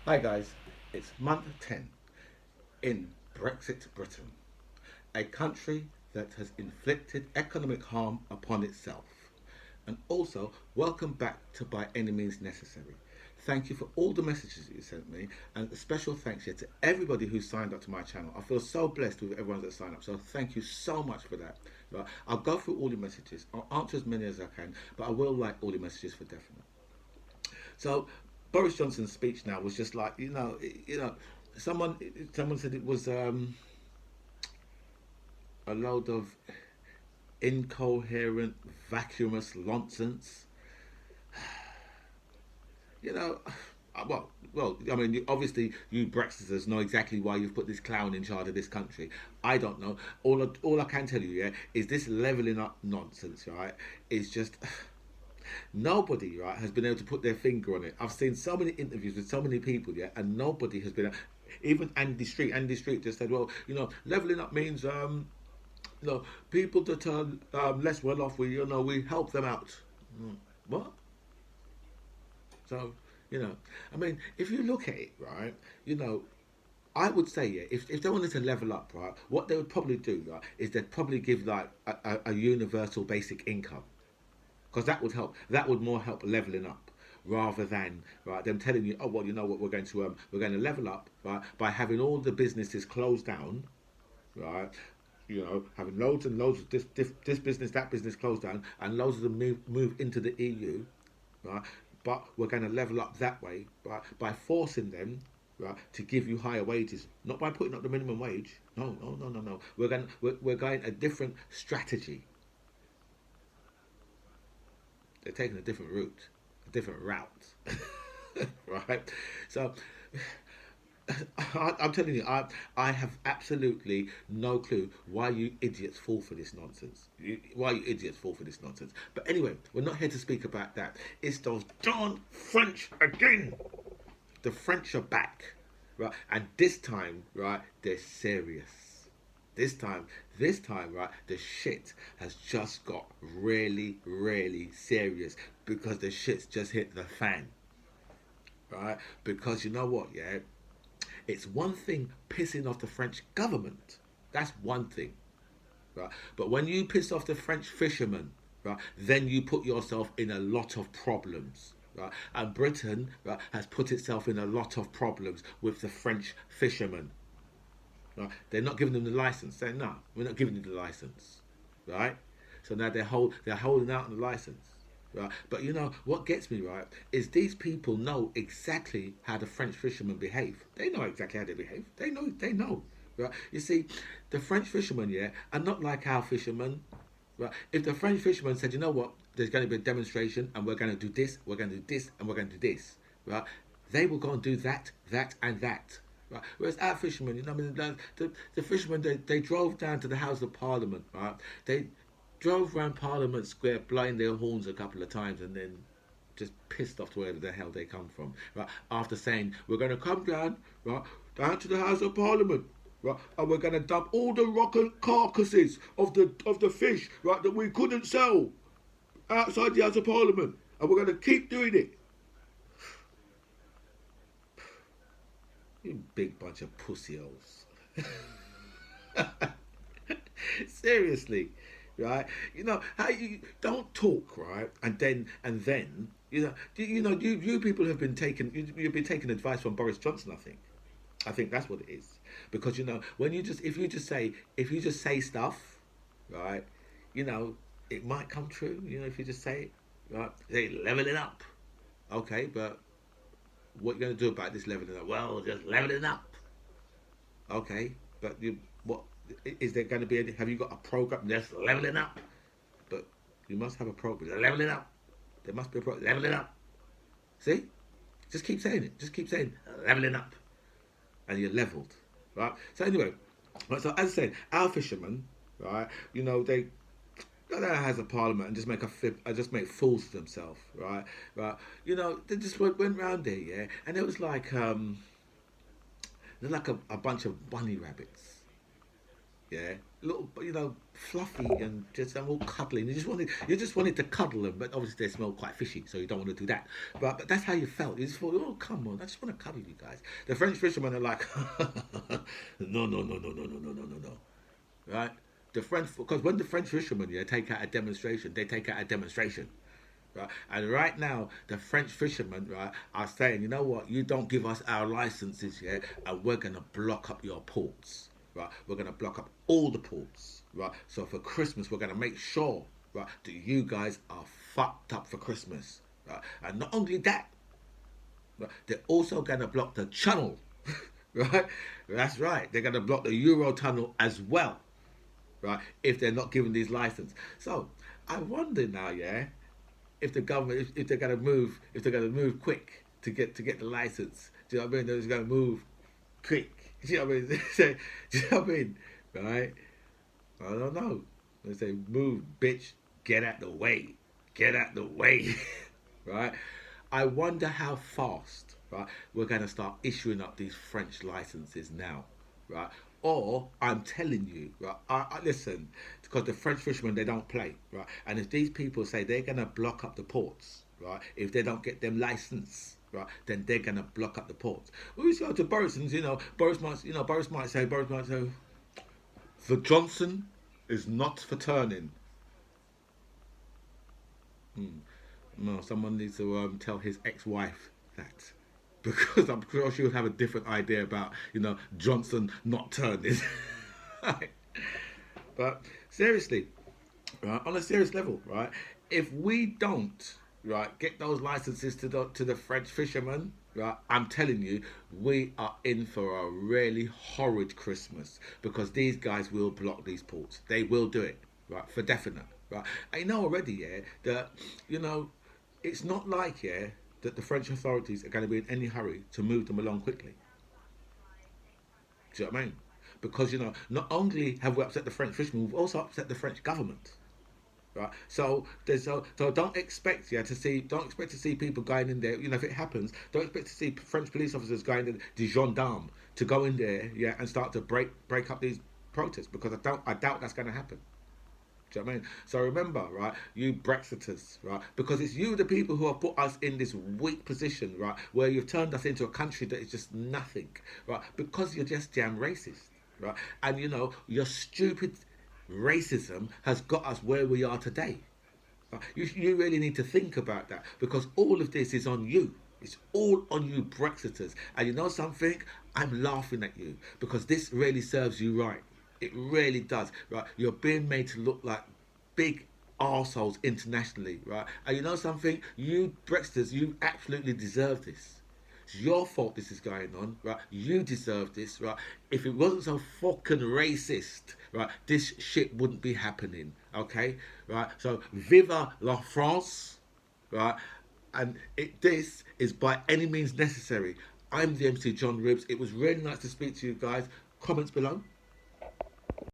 Hi guys, it's month 10 in Brexit Britain, a country that has inflicted economic harm upon itself. And also, welcome back to By Any Means Necessary. Thank you for all the messages that you sent me, and a special thanks here to everybody who signed up to my channel. I feel so blessed with everyone that signed up, so thank you so much for that. Right, I'll go through all the messages, I'll answer as many as I can, but I will like all the messages for definite. So Boris Johnson's speech now was just like someone someone said it was a load of incoherent, vacuous nonsense. You know, I mean, obviously, you Brexiters know exactly why you've put this clown in charge of this country. I don't know. All I can tell you, yeah, is this leveling up nonsense, right? Is just nobody, right, has been able to put their finger on it. I've seen so many interviews with so many people, yeah, and nobody has been. Even Andy Street. Andy Street just said, well, leveling up means people that are less well off. We help them out. What? So, I mean, if you look at it, right, I would say, yeah, if they wanted to level up, right, what they would probably do, right, is they'd probably give like a universal basic income, because that would help. That would more help leveling up, rather than right them telling you, oh well, you know what, we're going to level up, right, by having all the businesses closed down, right. Having loads and loads of this business, that business closed down, and loads of them move into the EU, right? But we're going to level up that way, right? By forcing them, right, to give you higher wages, not by putting up the minimum wage. No, no, no, no, no. We're going a different strategy. They're taking a different route, a different route, right? So I'm telling you, I have absolutely no clue why you idiots fall for this nonsense. Why you idiots fall for this nonsense. But anyway, we're not here to speak about that. It's those darn French again. The French are back, right? And this time, right, they're serious. This time, right, the shit has just got really, really serious, because the shit's just hit the fan, right? Because you know what, yeah, it's one thing pissing off the French government. That's one thing, right? But when you piss off the French fishermen, right, then you put yourself in a lot of problems, right? And Britain, right, has put itself in a lot of problems with the French fishermen. Right? They're not giving them the license. They're no, we're not giving you the license, right? So now they're holding out on the license. Right. But what gets me, right, is these people know exactly how the French fishermen behave. They know exactly how they behave. They know. Right. You see, the French fishermen, yeah, are not like our fishermen. Right. If the French fishermen said, you know what, there's going to be a demonstration, and we're going to do this, we're going to do this, and we're going to do this, right, they will go and do that, that, and that. Right. Whereas our fishermen, I mean, the fishermen, they drove down to the House of Parliament, right? They drove around Parliament Square blowing their horns a couple of times, and then just pissed off to wherever the hell they come from, right? After saying, we're going to come down, right, down to the House of Parliament, right, and we're going to dump all the rotten carcasses of the fish, right, that we couldn't sell outside the House of Parliament, and we're going to keep doing it. You big bunch of pussy holes. Seriously, right? How you don't talk, right? And then you people have been taking you've been taking advice from Boris Johnson. I think that's what it is, because when if you just say stuff, right? It might come true. If you just say it, right? They level it up, okay, but what you going to do about this leveling up? Well, just level it up. Okay, but what is there going to be? Have you got a program? Just leveling up. But you must have a program. Leveling up. There must be a program. Leveling up. See? Just keep saying it. Just keep saying leveling up, and you're leveled, right? So anyway, right, so as I said, our fishermen, right? They go down as a parliament and just make fools of themselves, right? Right? They just went round there, yeah, and it was like they're like a bunch of bunny rabbits, yeah, little, fluffy and just all cuddling. You just wanted to cuddle them, but obviously they smell quite fishy, so you don't want to do that. But that's how you felt. You just thought, oh come on, I just want to cuddle you guys. The French fishermen are like, no, no, no, no, no, no, no, no, no, no, right? The French, because when the French fishermen take out a demonstration, they take out a demonstration. Right? And right now, the French fishermen, right, are saying, you know what, you don't give us our licenses yet, and we're going to block up your ports. Right? We're going to block up all the ports. Right? So for Christmas, we're going to make sure, right, that you guys are fucked up for Christmas. Right? And not only that, right, they're also going to block the channel. Right? That's right. They're going to block the Euro tunnel as well. Right? If they're not given these licenses. So I wonder now, yeah, if the government, if they're going to move, if they're going to move quick to get the license. Do you know what I mean? They're just going to move quick. Do you know what I mean? Do you know what I mean? Right? I don't know. They say, move, bitch, get out the way, get out the way. Right? I wonder how fast, right, we're going to start issuing up these French licenses now, right? Or I'm telling you, right? I listen, because the French fishermen, they don't play, right? And if these people say they're going to block up the ports, right? If they don't get them license, right, then they're going to block up the ports. We go to Boris, and Boris might say, the Johnson is not for turning. No, someone needs to tell his ex-wife that, because I'm sure she would have a different idea about Johnson not turning. But seriously, right, on a serious level, right, if we don't, right, get those licenses to the French fishermen, right, I'm telling you, we are in for a really horrid Christmas, because these guys will block these ports. They will do it, right, for definite, right. I know already, yeah, that it's not like, yeah, that the French authorities are going to be in any hurry to move them along quickly. Do you know what I mean? Because not only have we upset the French fishermen, we've also upset the French government. Right, so don't expect to see people going in there. If it happens, don't expect to see French police officers going in, the gendarmes, to go in there, yeah, and start to break up these protests, because I doubt that's going to happen. Do you know what I mean? So remember, right, you Brexiters, right, because it's you, the people, who have put us in this weak position, right, where you've turned us into a country that is just nothing, right, because you're just damn racist, right, and your stupid racism has got us where we are today. Right? You really need to think about that, because all of this is on you. It's all on you Brexiters. And you know something? I'm laughing at you, because this really serves you right. It really does, right? You're being made to look like big arseholes internationally, right? And you know something? You Brexiters, you absolutely deserve this. It's your fault this is going on, right? You deserve this, right? If it wasn't so fucking racist, right, this shit wouldn't be happening, okay? Right? So, viva la France, right? And this is by any means necessary. I'm the MC John Ribbs. It was really nice to speak to you guys. Comments below.